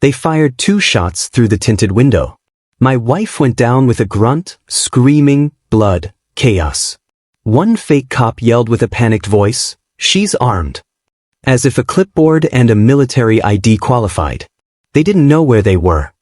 They fired 2 shots through the tinted window. My wife went down with a grunt, screaming, blood, chaos. One fake cop yelled with a panicked voice, "She's armed." As if a clipboard and a military ID qualified. They didn't know where they were.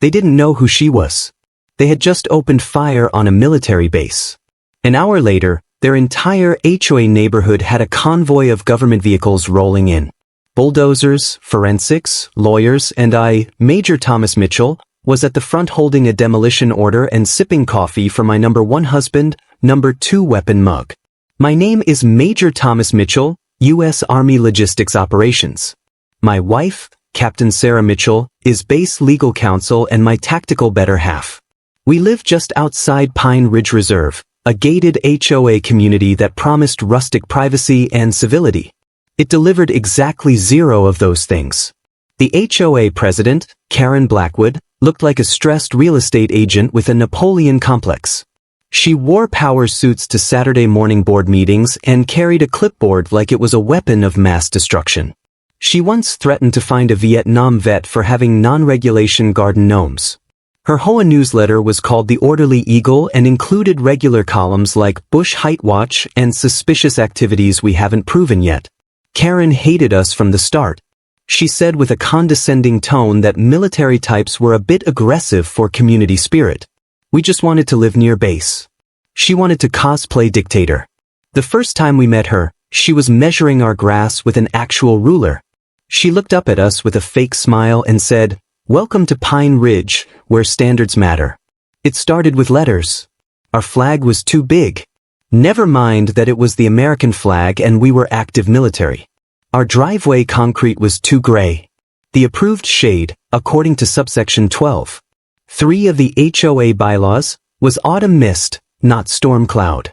They didn't know who she was. They had just opened fire on a military base. An hour later, their entire HOA neighborhood had a convoy of government vehicles rolling in. Bulldozers, forensics, lawyers, and I, Major Thomas Mitchell, was at the front holding a demolition order and sipping coffee from my number 1 husband, number 2 weapon mug. My name is Major Thomas Mitchell, U.S. Army Logistics Operations. My wife, Captain Sarah Mitchell, is base legal counsel and my tactical better half. We live just outside Pine Ridge Reserve, a gated HOA community that promised rustic privacy and civility. It delivered exactly 0 of those things. The HOA president, Karen Blackwood, looked like a stressed real estate agent with a Napoleon complex. She wore power suits to Saturday morning board meetings and carried a clipboard like it was a weapon of mass destruction. She once threatened to find a Vietnam vet for having non-regulation garden gnomes. Her HOA newsletter was called The Orderly Eagle and included regular columns like Bush Height Watch and Suspicious Activities We Haven't Proven Yet. Karen hated us from the start. She said with a condescending tone that military types were a bit aggressive for community spirit. We just wanted to live near base. She wanted to cosplay dictator. The first time we met her, she was measuring our grass with an actual ruler. She looked up at us with a fake smile and said, "Welcome to Pine Ridge, where standards matter." It started with letters. Our flag was too big. Never mind that it was the American flag and we were active military. Our driveway concrete was too gray. The approved shade, according to subsection 12. 3 of the HOA bylaws, was autumn mist, not storm cloud.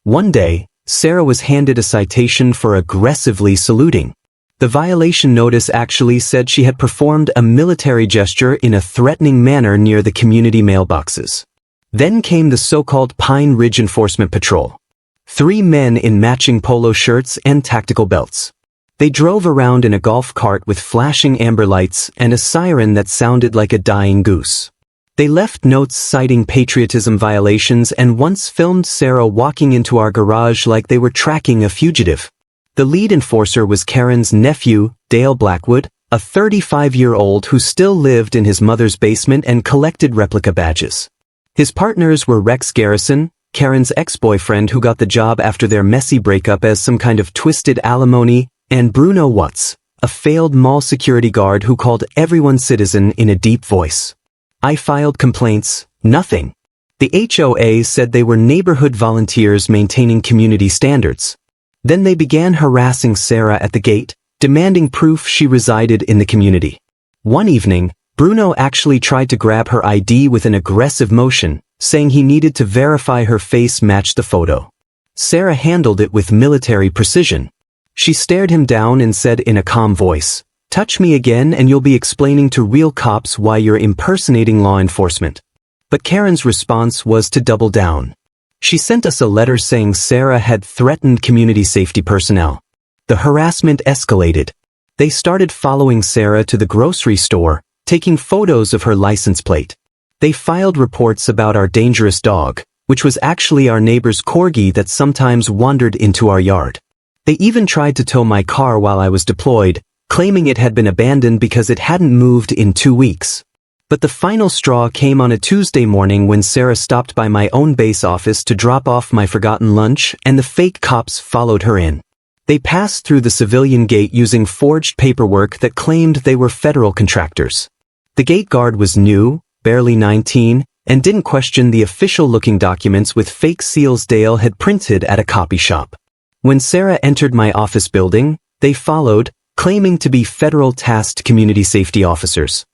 One day, Sarah was handed a citation for aggressively saluting. The violation notice actually said she had performed a military gesture in a threatening manner near the community mailboxes. Then came the so-called Pine Ridge Enforcement Patrol. 3 men in matching polo shirts and tactical belts. They drove around in a golf cart with flashing amber lights and a siren that sounded like a dying goose. They left notes citing patriotism violations and once filmed Sarah walking into our garage like they were tracking a fugitive. The lead enforcer was Karen's nephew, Dale Blackwood, a 35-year-old who still lived in his mother's basement and collected replica badges. His partners were Rex Garrison, Karen's ex-boyfriend who got the job after their messy breakup as some kind of twisted alimony, and Bruno Watts, a failed mall security guard who called everyone citizen in a deep voice. I filed complaints, nothing. The HOA said they were neighborhood volunteers maintaining community standards. Then they began harassing Sarah at the gate, demanding proof she resided in the community. One evening, Bruno actually tried to grab her ID with an aggressive motion, saying he needed to verify her face matched the photo. Sarah handled it with military precision. She stared him down and said in a calm voice, "Touch me again and you'll be explaining to real cops why you're impersonating law enforcement." But Karen's response was to double down. She sent us a letter saying Sarah had threatened community safety personnel. The harassment escalated. They started following Sarah to the grocery store, taking photos of her license plate. They filed reports about our dangerous dog, which was actually our neighbor's corgi that sometimes wandered into our yard. They even tried to tow my car while I was deployed, claiming it had been abandoned because it hadn't moved in 2 weeks. But the final straw came on a Tuesday morning when Sarah stopped by my own base office to drop off my forgotten lunch and the fake cops followed her in. They passed through the civilian gate using forged paperwork that claimed they were federal contractors. The gate guard was new, barely 19, and didn't question the official-looking documents with fake seals Dale had printed at a copy shop. When Sarah entered my office building, they followed, claiming to be federal tasked community safety officers.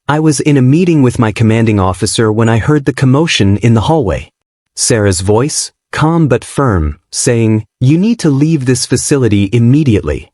I was in a meeting with my commanding officer when I heard the commotion in the hallway. Sarah's voice, calm but firm, saying, "You need to leave this facility immediately."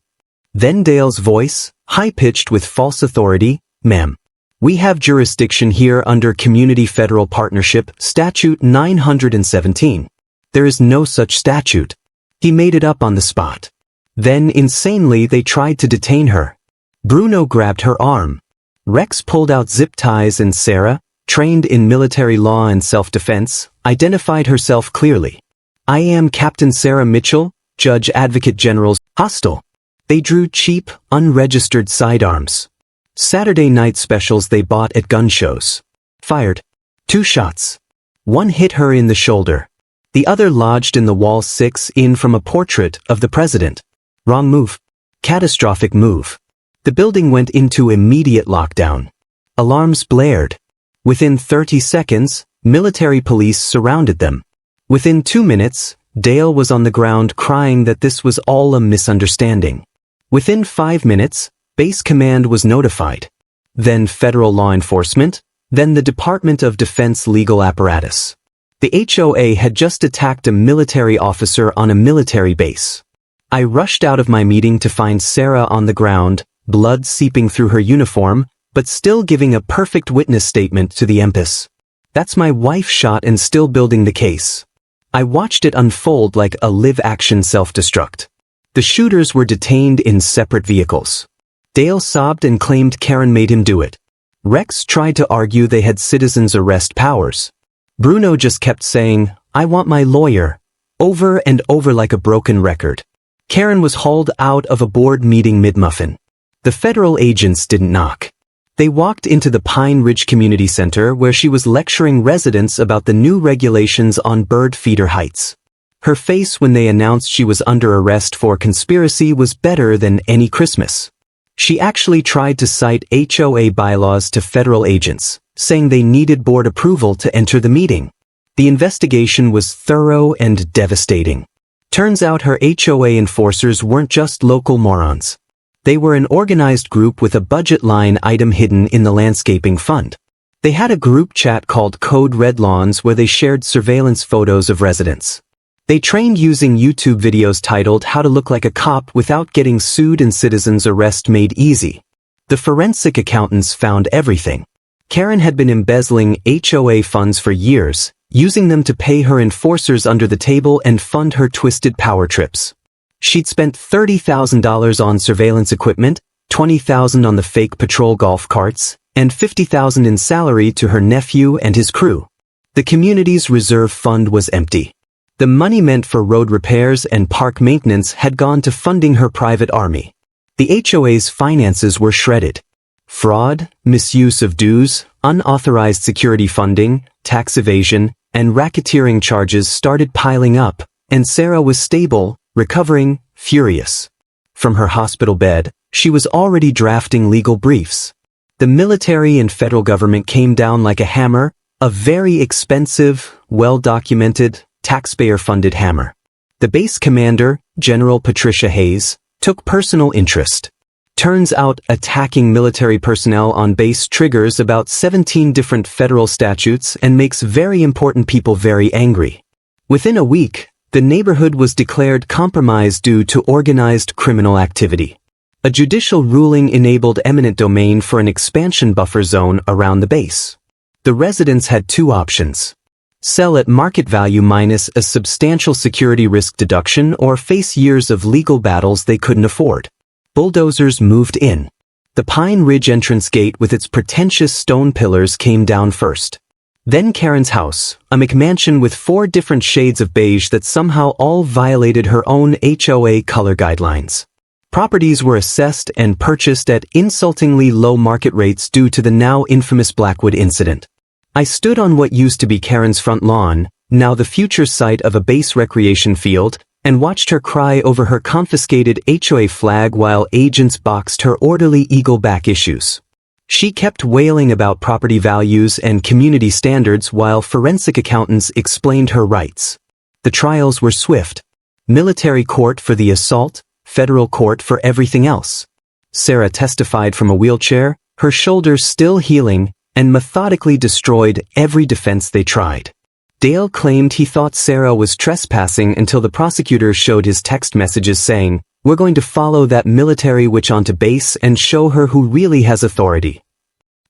Then Dale's voice, high-pitched with false authority, "Ma'am, we have jurisdiction here under Community Federal Partnership Statute 917. There is no such statute." He made it up on the spot. Then, insanely, they tried to detain her. Bruno grabbed her arm. Rex pulled out zip ties and Sarah, trained in military law and self-defense, identified herself clearly. "I am Captain Sarah Mitchell, Judge Advocate General's hostile." They drew cheap, unregistered sidearms. Saturday night specials they bought at gun shows. Fired 2 shots. One hit her in the shoulder. The other lodged in the wall 6 in from a portrait of the president. Wrong move. Catastrophic move. The building went into immediate lockdown. Alarms blared. Within 30 seconds, military police surrounded them. Within 2 minutes, Dale was on the ground crying that this was all a misunderstanding. Within 5 minutes, Base Command was notified. Then federal law enforcement, then the Department of Defense legal apparatus. The HOA had just attacked a military officer on a military base. I rushed out of my meeting to find Sarah on the ground, blood seeping through her uniform, but still giving a perfect witness statement to the EMPAS. "That's my wife shot and still building the case." I watched it unfold like a live-action self-destruct. The shooters were detained in separate vehicles. Dale sobbed and claimed Karen made him do it. Rex tried to argue they had citizens' arrest powers. Bruno just kept saying, "I want my lawyer," over and over like a broken record. Karen was hauled out of a board meeting mid-muffin. The federal agents didn't knock. They walked into the Pine Ridge Community Center where she was lecturing residents about the new regulations on bird feeder heights. Her face when they announced she was under arrest for conspiracy was better than any Christmas. She actually tried to cite HOA bylaws to federal agents, saying they needed board approval to enter the meeting. The investigation was thorough and devastating. Turns out her HOA enforcers weren't just local morons. They were an organized group with a budget line item hidden in the landscaping fund. They had a group chat called Code Red Lawns where they shared surveillance photos of residents. They trained using YouTube videos titled "How to Look Like a Cop Without Getting Sued and Citizens Arrest Made Easy." The forensic accountants found everything. Karen had been embezzling HOA funds for years, using them to pay her enforcers under the table and fund her twisted power trips. She'd spent $30,000 on surveillance equipment, $20,000 on the fake patrol golf carts, and $50,000 in salary to her nephew and his crew. The community's reserve fund was empty. The money meant for road repairs and park maintenance had gone to funding her private army. The HOA's finances were shredded. Fraud, misuse of dues, unauthorized security funding, tax evasion, and racketeering charges started piling up, and Sarah was stable, recovering, furious. From her hospital bed, she was already drafting legal briefs. The military and federal government came down like a hammer, a very expensive, well-documented, taxpayer-funded hammer. The base commander, General Patricia Hayes, took personal interest. Turns out attacking military personnel on base triggers about 17 different federal statutes and makes very important people very angry. Within a week, the neighborhood was declared compromised due to organized criminal activity. A judicial ruling enabled eminent domain for an expansion buffer zone around the base. The residents had 2 options. Sell at market value minus a substantial security risk deduction or face years of legal battles they couldn't afford. Bulldozers moved in. The Pine Ridge entrance gate with its pretentious stone pillars came down first. Then Karen's house, a McMansion with 4 different shades of beige that somehow all violated her own HOA color guidelines. Properties were assessed and purchased at insultingly low market rates due to the now infamous Blackwood incident. I stood on what used to be Karen's front lawn, now the future site of a base recreation field, and watched her cry over her confiscated HOA flag while agents boxed her orderly Eagleback issues. She kept wailing about property values and community standards while forensic accountants explained her rights. The trials were swift. Military court for the assault, federal court for everything else. Sarah testified from a wheelchair, her shoulder still healing, and methodically destroyed every defense they tried. Dale claimed he thought Sarah was trespassing until the prosecutor showed his text messages saying, "We're going to follow that military witch onto base and show her who really has authority."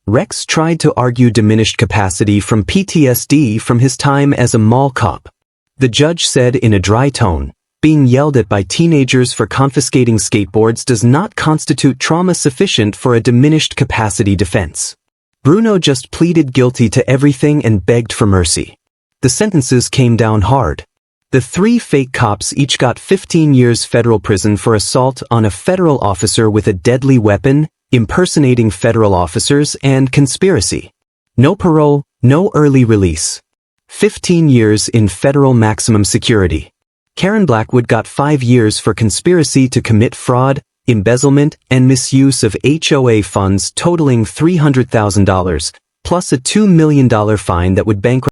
Rex tried to argue diminished capacity from PTSD from his time as a mall cop. The judge said in a dry tone, Being yelled at by teenagers for confiscating skateboards does not constitute trauma sufficient for a diminished capacity defense. Bruno just pleaded guilty to everything and begged for mercy. The sentences came down hard. The 3 fake cops each got 15 years federal prison for assault on a federal officer with a deadly weapon, impersonating federal officers, and conspiracy. No parole, no early release. 15 years in federal maximum security. Karen Blackwood got 5 years for conspiracy to commit fraud, embezzlement, and misuse of HOA funds totaling $300,000, plus a $2 million fine that would bankrupt